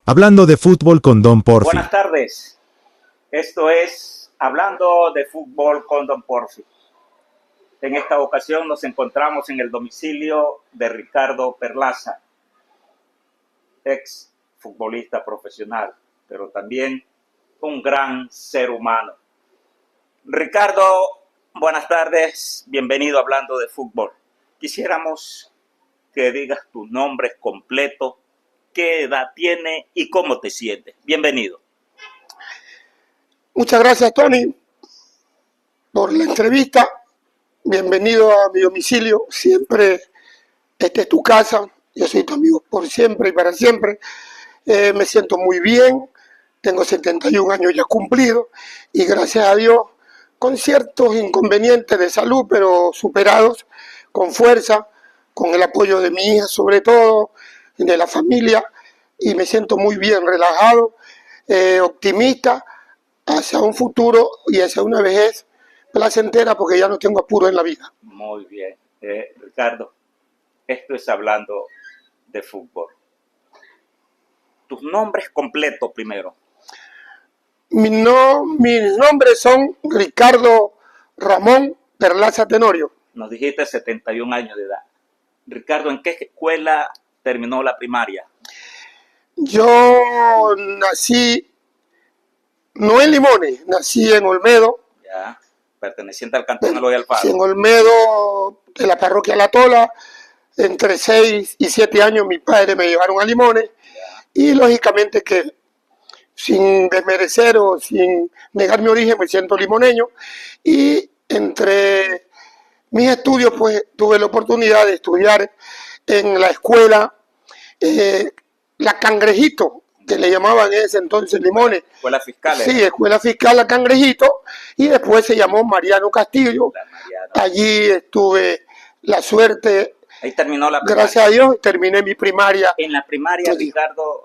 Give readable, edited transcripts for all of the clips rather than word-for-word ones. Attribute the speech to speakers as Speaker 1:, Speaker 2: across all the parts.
Speaker 1: Hablando de fútbol con Don Porfi.
Speaker 2: Buenas tardes. Esto es Hablando de Fútbol con Don Porfi. En esta ocasión nos encontramos en el domicilio de Ricardo Perlaza, ex futbolista profesional, pero también un gran ser humano. Ricardo, buenas tardes. Bienvenido a Hablando de Fútbol. Quisiéramos que digas tu nombre completo, qué edad tiene y cómo te sientes. Bienvenido.
Speaker 3: Muchas gracias, Tony, por la entrevista. Bienvenido a mi domicilio. Siempre esta es tu casa. Yo soy tu amigo por siempre y para siempre. Me siento muy bien. Tengo 71 años ya cumplidos y gracias a Dios con ciertos inconvenientes de salud, pero superados con fuerza, con el apoyo de mi hija sobre todo, de la familia, y me siento muy bien, relajado, optimista hacia un futuro y hacia una vejez placentera porque ya no tengo apuro en la vida.
Speaker 2: Muy bien. Ricardo, esto es Hablando de Fútbol. Tus nombres completos primero.
Speaker 3: Mis nombres son Ricardo Ramón Perlaza Tenorio.
Speaker 2: Nos dijiste 71 años de edad. Ricardo, ¿en qué escuela terminó la primaria?
Speaker 3: Yo nací, no en Limones, nací en Olmedo.
Speaker 2: Ya, perteneciente al cantón Eloy Alfaro.
Speaker 3: Sí, en Olmedo, de la parroquia La Tola. Entre 6 y 7 años mis padres me llevaron a Limones. Ya. Y lógicamente que sin desmerecer o sin negar mi origen me siento limoneño. Y entre mis estudios pues tuve la oportunidad de estudiar en la escuela La Cangrejito, que le llamaban en ese entonces Limones.
Speaker 2: Escuela fiscal.
Speaker 3: Sí, escuela fiscal La Cangrejito, y después se llamó Mariano Castillo. Allí estuve la suerte.
Speaker 2: Ahí terminó la primaria.
Speaker 3: Gracias a Dios, terminé mi primaria.
Speaker 2: En la primaria, Ricardo,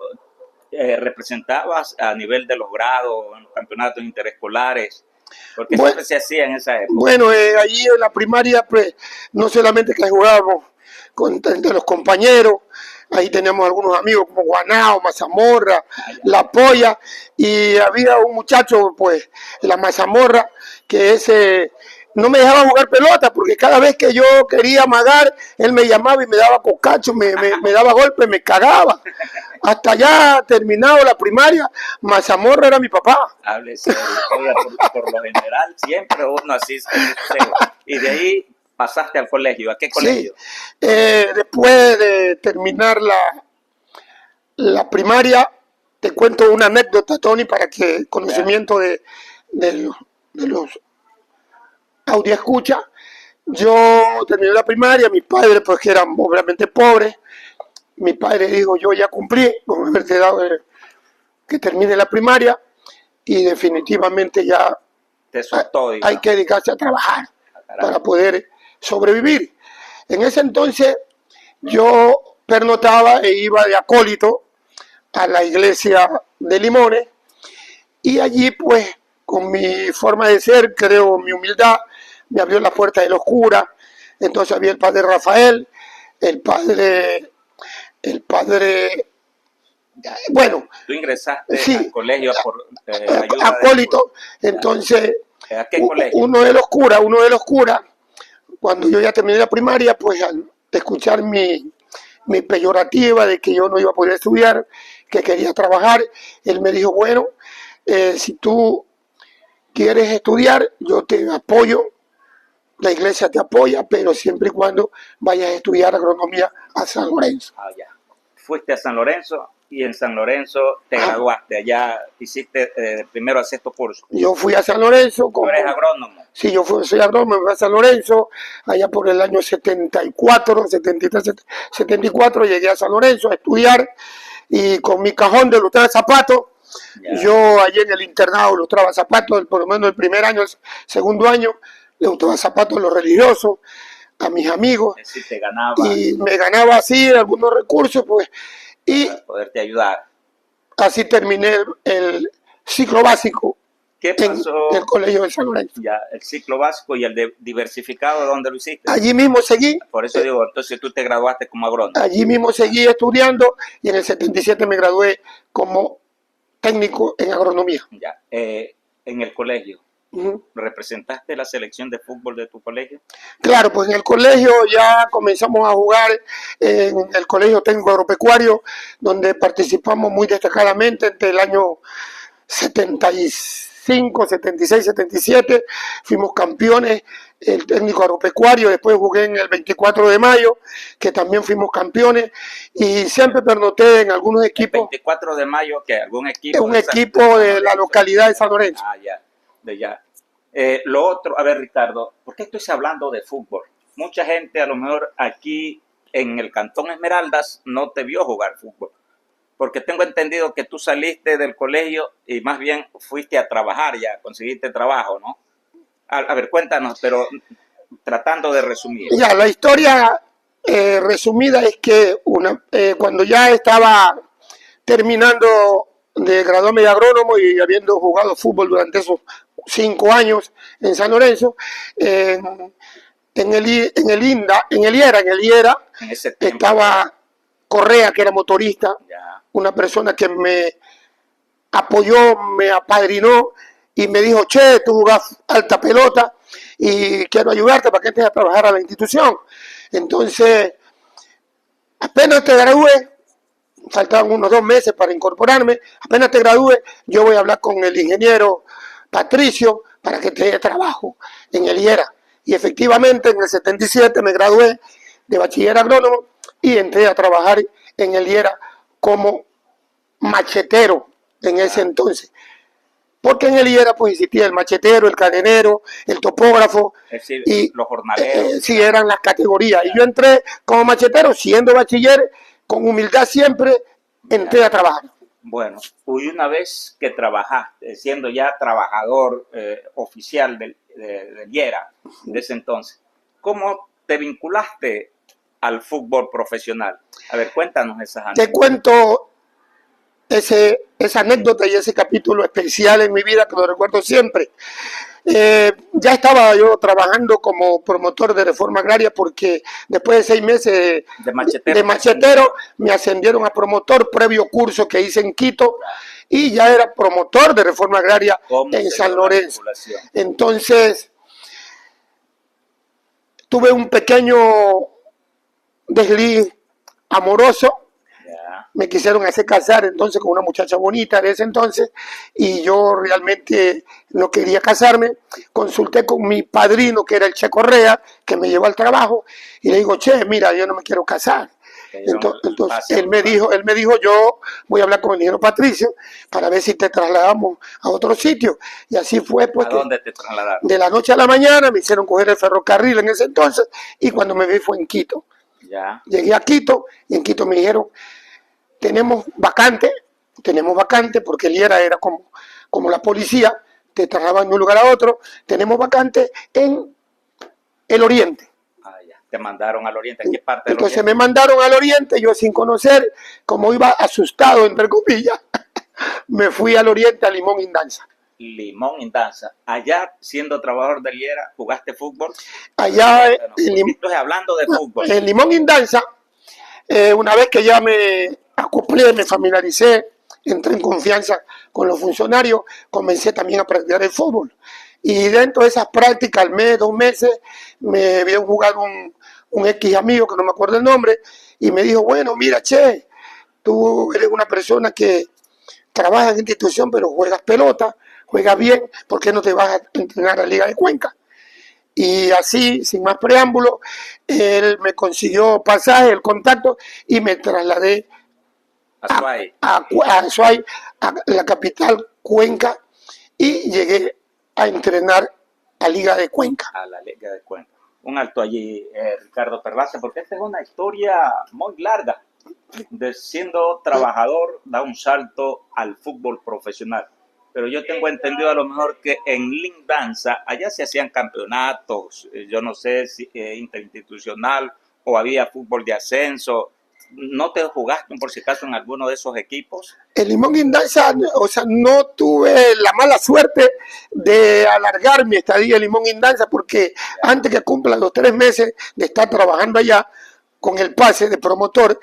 Speaker 2: representabas a nivel de los grados, en los campeonatos interescolares, porque siempre se hacía en esa época.
Speaker 3: Bueno, allí en la primaria, pues, no solamente que jugábamos entre los compañeros, ahí teníamos algunos amigos como Guanao, Mazamorra, La Polla, y había un muchacho, pues, en la Mazamorra, que ese no me dejaba jugar pelota, porque cada vez que yo quería amagar, él me llamaba y me daba cocacho, me daba golpes, me cagaba. Hasta ya terminado la primaria, Mazamorra era mi papá.
Speaker 2: Hable serio, por lo general, siempre uno así. Y de ahí pasaste al colegio. ¿A qué colegio?
Speaker 3: Sí. Después de terminar la primaria, te cuento una anécdota, Tony, para que conocimiento de los audio escucha. Yo terminé la primaria, mis padres pues que eran obviamente pobres. Mi padre dijo, yo ya cumplí con haber quedado que termine la primaria y definitivamente ya hay que dedicarse a trabajar para poder sobrevivir. En ese entonces yo pernotaba e iba de acólito a la iglesia de Limones y allí pues con mi forma de ser, creo mi humildad, me abrió la puerta de los curas. Entonces había el padre Rafael, el padre, bueno.
Speaker 2: Tú ingresaste al colegio por
Speaker 3: ayuda acólito, entonces
Speaker 2: ¿a qué colegio?
Speaker 3: Uno de los curas, cuando yo ya terminé la primaria, pues al escuchar mi peyorativa de que yo no iba a poder estudiar, que quería trabajar, él me dijo, bueno, si tú quieres estudiar, yo te apoyo, la iglesia te apoya, pero siempre y cuando vayas a estudiar agronomía a San Lorenzo.
Speaker 2: Ah, ya. Fuiste a San Lorenzo y en San Lorenzo te graduaste, allá hiciste primero a sexto curso.
Speaker 3: Yo fui a San Lorenzo.
Speaker 2: ¿Tú eres agrónomo?
Speaker 3: Sí, soy agrónomo, fui a San Lorenzo, allá por el año 74, 73, 74, llegué a San Lorenzo a estudiar y con mi cajón de lustrar zapatos. Yo allí en el internado lustraba zapatos, por lo menos el primer año, el segundo año, le lustraba zapatos a los religiosos, a mis amigos.
Speaker 2: Es decir, te ganaba.
Speaker 3: Y me ganaba así algunos recursos, pues. Y
Speaker 2: para poderte ayudar.
Speaker 3: Así terminé el ciclo básico
Speaker 2: ¿Qué pasó?
Speaker 3: en el colegio de San Lorenzo.
Speaker 2: Ya, el ciclo básico y el de diversificado, ¿dónde lo hiciste?
Speaker 3: Allí mismo seguí,
Speaker 2: Por eso digo, entonces tú te graduaste como agrónomo.
Speaker 3: allí mismo seguí estudiando y en el 77 me gradué como técnico en agronomía.
Speaker 2: Ya, en el colegio,
Speaker 3: Ujú.
Speaker 2: ¿representaste la selección de fútbol de tu colegio?
Speaker 3: Claro, pues en el colegio ya comenzamos a jugar en el Colegio Técnico Agropecuario, donde participamos muy destacadamente entre el año 75, 76, 77. Fuimos campeones, el técnico agropecuario. Después jugué en el 24 de mayo, que también fuimos campeones. Y siempre pernoté en algunos
Speaker 2: El
Speaker 3: equipos,
Speaker 2: 24 de mayo, que algún
Speaker 3: en
Speaker 2: equipo
Speaker 3: un
Speaker 2: de San-
Speaker 3: equipo
Speaker 2: San
Speaker 3: de la
Speaker 2: Lorenzo.
Speaker 3: localidad de San Lorenzo.
Speaker 2: Ah, ya, de ya. Lo otro, a ver, Ricardo, ¿por qué estoy hablando de fútbol? Mucha gente a lo mejor aquí en el Cantón Esmeraldas no te vio jugar fútbol, porque tengo entendido que tú saliste del colegio y más bien fuiste a trabajar ya, conseguiste trabajo, ¿no? A ver, cuéntanos, pero tratando de resumir.
Speaker 3: Ya, la historia resumida es que cuando ya estaba terminando de graduarme de agrónomo y habiendo jugado fútbol durante esos 5 años en San Lorenzo, en el IERA
Speaker 2: En ese tiempo,
Speaker 3: estaba Correa, que era motorista,
Speaker 2: ya,
Speaker 3: una persona que me apoyó, me apadrinó y me dijo, che, tú jugás alta pelota y quiero ayudarte para que entres a trabajar a la institución. Entonces, apenas te gradúe, faltaban unos 2 meses para incorporarme, apenas te gradúe, yo voy a hablar con el ingeniero Patricio para que te dé trabajo en el IERA. Y efectivamente en el 77 me gradué de bachiller agrónomo y entré a trabajar en el IERA como machetero en ese entonces. Porque en el IERA pues existía el machetero, el cadenero, el topógrafo,
Speaker 2: es decir,
Speaker 3: y
Speaker 2: los jornaleros.
Speaker 3: sí eran las categorías. Y yo entré como machetero, siendo bachiller, con humildad siempre, entré a trabajar.
Speaker 2: Bueno, y una vez que trabajaste, siendo ya trabajador oficial del IERA de ese entonces, ¿cómo te vinculaste al fútbol profesional? A ver, cuéntanos esas
Speaker 3: Te
Speaker 2: anécdotas.
Speaker 3: cuento esa anécdota y ese capítulo especial en mi vida que lo recuerdo siempre. Ya estaba yo trabajando como promotor de reforma agraria porque después de 6 meses de machetero me ascendieron a promotor previo curso que hice en Quito y ya era promotor de reforma agraria en San Lorenzo. Entonces tuve un pequeño desliz amoroso. Me quisieron hacer casar entonces con una muchacha bonita de ese entonces y yo realmente no quería casarme. Consulté con mi padrino, que era el Che Correa, que me llevó al trabajo, y le digo, Che, mira, yo no me quiero casar. Entonces él me dijo, yo voy a hablar con el ingeniero Patricio para ver si te trasladamos a otro sitio. Y así fue. Pues,
Speaker 2: ¿a dónde te trasladaron?
Speaker 3: De la noche a la mañana me hicieron coger el ferrocarril en ese entonces y cuando me vi fue en Quito.
Speaker 2: Ya.
Speaker 3: Llegué a Quito y en Quito me dijeron, tenemos vacante porque el IERA era como la policía, te trasladaban de un lugar a otro, tenemos vacante en el oriente.
Speaker 2: Ah, ya. Te mandaron al oriente. ¿A qué parte del
Speaker 3: Entonces
Speaker 2: oriente?
Speaker 3: me mandaron al oriente, yo sin conocer, como iba asustado, entre comillas, me fui al oriente, a Limón Indanza.
Speaker 2: Limón Indanza. Allá, siendo trabajador del IERA, ¿jugaste fútbol?
Speaker 3: Allá
Speaker 2: Entonces, hablando de fútbol.
Speaker 3: en Limón Indanza, una vez que ya me acoplé, me familiaricé, entré en confianza con los funcionarios, comencé también a practicar el fútbol. Y dentro de esas prácticas, al mes, 2 meses, me vio jugar un X amigo, que no me acuerdo el nombre, y me dijo, bueno, mira, Che, tú eres una persona que trabaja en institución, pero juegas pelota, juegas bien, ¿por qué no te vas a entrenar a la Liga de Cuenca? Y así, sin más preámbulo, él me consiguió pasaje, el contacto, y me trasladé a Azuay, a la capital Cuenca, y llegué a entrenar a Liga de Cuenca.
Speaker 2: A la Liga de Cuenca. Un alto allí, Ricardo Perlaza, porque esta es una historia muy larga. De siendo trabajador, da un salto al fútbol profesional. Pero yo tengo entendido a lo mejor que en Lindanza, allá se hacían campeonatos, yo no sé si interinstitucional o había fútbol de ascenso. ¿No te jugaste por si acaso en alguno de esos equipos?
Speaker 3: El Limón Guindanza, o sea, no tuve la mala suerte de alargar mi estadía en Limón Guindanza porque antes que cumpla los 3 meses de estar trabajando allá con el pase de promotor,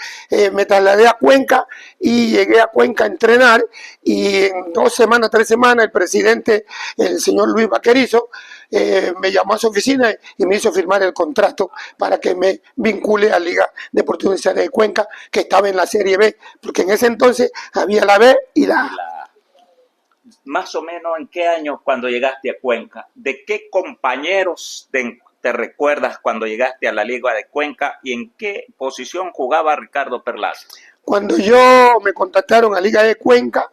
Speaker 3: me trasladé a Cuenca y llegué a Cuenca a entrenar y en 2 semanas, 3 semanas, el presidente, el señor Luis Vaquerizo, me llamó a su oficina y me hizo firmar el contrato para que me vincule a Liga Deportiva Universitaria de Cuenca, que estaba en la Serie B, porque en ese entonces había la B y la A.
Speaker 2: Más o menos, ¿en qué año cuando llegaste a Cuenca? ¿De qué compañeros te recuerdas cuando llegaste a la Liga de Cuenca y en qué posición jugaba Ricardo Perlaza?
Speaker 3: Cuando yo me contactaron a Liga de Cuenca,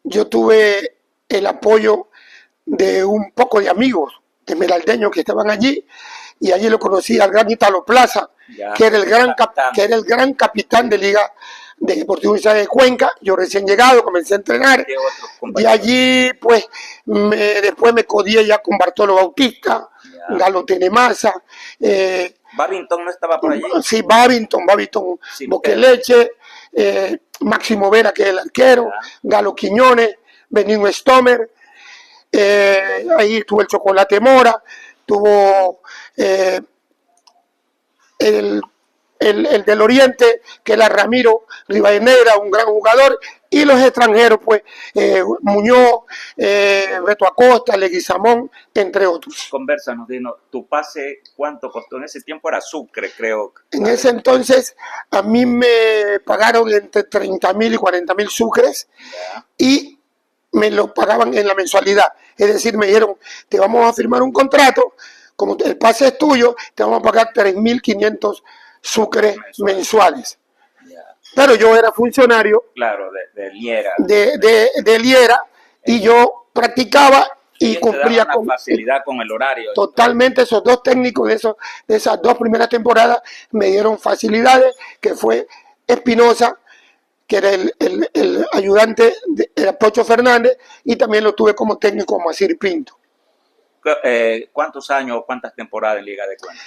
Speaker 3: yo tuve el apoyo de un poco de amigos esmeraldeños que estaban allí, y allí lo conocí al gran Italo Plaza, que era el gran capitán de Liga de Deportivo Universitaria de Cuenca. Yo recién llegado, comencé a entrenar, y allí pues después me codié ya con Bartolo Bautista, Galo Tenemasa,
Speaker 2: ¿Babington no estaba por allí?
Speaker 3: Sí, Babington, sí, Boqueleche, Máximo Vera, que es el arquero, Galo Quiñones, Benigno Stomer, ahí tuvo el Chocolate Mora, tuvo el del Oriente, que era Ramiro Rivadeneira, un gran jugador, y los extranjeros, pues, Muñoz, Beto Acosta, Leguizamón, entre otros.
Speaker 2: Conversanos, dinos, tu pase, ¿cuánto costó? En ese tiempo era Sucre, creo.
Speaker 3: En ese entonces, a mí me pagaron entre 30.000 y 40.000 sucres, y me lo pagaban en la mensualidad. Es decir, me dijeron, te vamos a firmar un contrato, como el pase es tuyo, te vamos a pagar 3.500 sucres mensuales. Pero yo era funcionario,
Speaker 2: claro, de Liera.
Speaker 3: De Liera, y yo practicaba y cumplía
Speaker 2: con facilidad con el horario.
Speaker 3: Totalmente, esos dos técnicos de esas 2 primeras temporadas me dieron facilidades, que fue Espinosa, que era el ayudante de Pocho Fernández, y también lo tuve como técnico Masir Pinto.
Speaker 2: ¿Cuántos años o cuántas temporadas en Liga de Cuenca?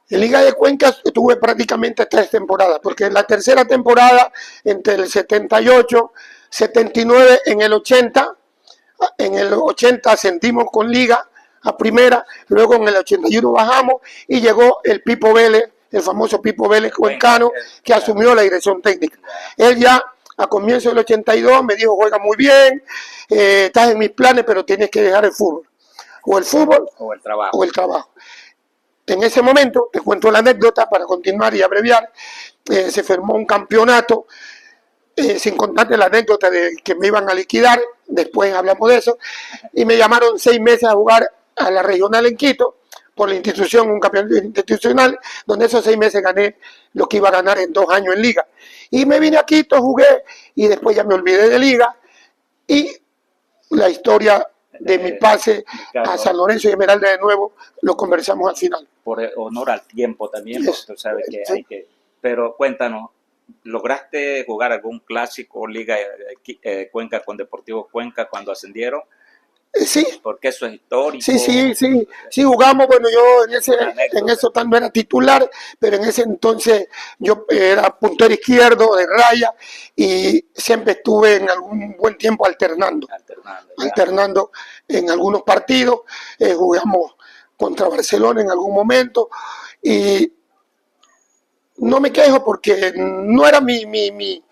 Speaker 3: En Liga de Cuenca tuve prácticamente 3 temporadas, porque en la tercera temporada, entre el 78, 79, en el 80 ascendimos con Liga a primera, luego en el 81 bajamos y llegó el Pipo Vélez, el famoso Pipo Vélez cuencano, que asumió la dirección técnica. Él ya a comienzo del 82 me dijo, juega muy bien, estás en mis planes, pero tienes que dejar el fútbol. O el fútbol
Speaker 2: o el trabajo.
Speaker 3: O el trabajo. En ese momento, te cuento la anécdota para continuar y abreviar, se firmó un campeonato, sin contarte la anécdota de que me iban a liquidar, después hablamos de eso, y me llamaron 6 meses a jugar a la regional en Quito, por la institución, un campeonato institucional, donde esos 6 meses gané lo que iba a ganar en 2 años en Liga. Y me vine a Quito, jugué, y después ya me olvidé de Liga, y la historia de mi pase a San Lorenzo y Esmeralda de nuevo, lo conversamos al final.
Speaker 2: Por honor al tiempo también, porque tú sabes que hay que... Pero cuéntanos, ¿lograste jugar algún clásico Liga Cuenca con Deportivo Cuenca cuando ascendieron?
Speaker 3: Sí.
Speaker 2: Porque eso es histórico.
Speaker 3: Sí, jugamos. Bueno, yo en eso no era titular, pero en ese entonces yo era puntero izquierdo de raya y siempre estuve en algún buen tiempo alternando en algunos partidos. Jugamos contra Barcelona en algún momento y no me quejo porque no era mi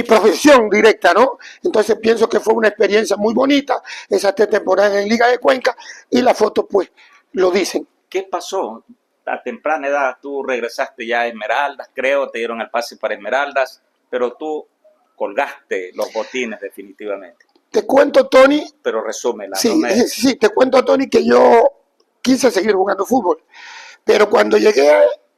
Speaker 3: profesión directa, ¿no? Entonces pienso que fue una experiencia muy bonita, esas 3 temporadas en Liga de Cuenca, y las fotos pues lo dicen.
Speaker 2: ¿Qué pasó? A temprana edad tú regresaste ya a Esmeraldas, creo, te dieron el pase para Esmeraldas, pero tú colgaste los botines definitivamente.
Speaker 3: Te cuento, Tony.
Speaker 2: Pero resúmela.
Speaker 3: Sí, te cuento, Tony, que yo quise seguir jugando fútbol, pero cuando llegué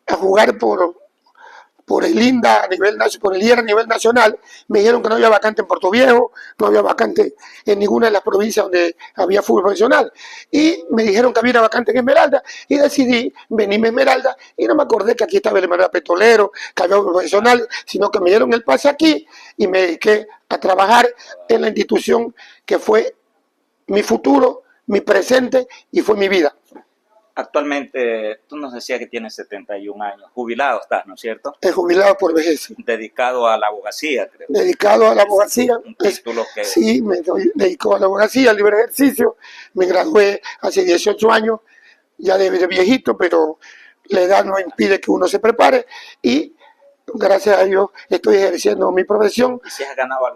Speaker 3: a jugar por el INDA a nivel nacional, por el IER a nivel nacional, me dijeron que no había vacante en Puerto Viejo, no había vacante en ninguna de las provincias donde había fútbol profesional. Y me dijeron que había una vacante en Esmeralda y decidí venirme a Esmeralda y no me acordé que aquí estaba el Esmeralda Petrolero, que había un profesional, sino que me dieron el pase aquí y me dediqué a trabajar en la institución que fue mi futuro, mi presente y fue mi vida.
Speaker 2: Actualmente, tú nos decías que tienes 71 años. Jubilado estás, ¿no es cierto?
Speaker 3: Jubilado por vejez.
Speaker 2: Dedicado a la abogacía, creo.
Speaker 3: Dedicado a la abogacía.
Speaker 2: Un título que...
Speaker 3: Sí, dedico a la abogacía, al libre ejercicio. Me gradué hace 18 años, ya de viejito, pero la edad no impide que uno se prepare y gracias a Dios estoy ejerciendo mi profesión.
Speaker 2: ¿Y si has ganado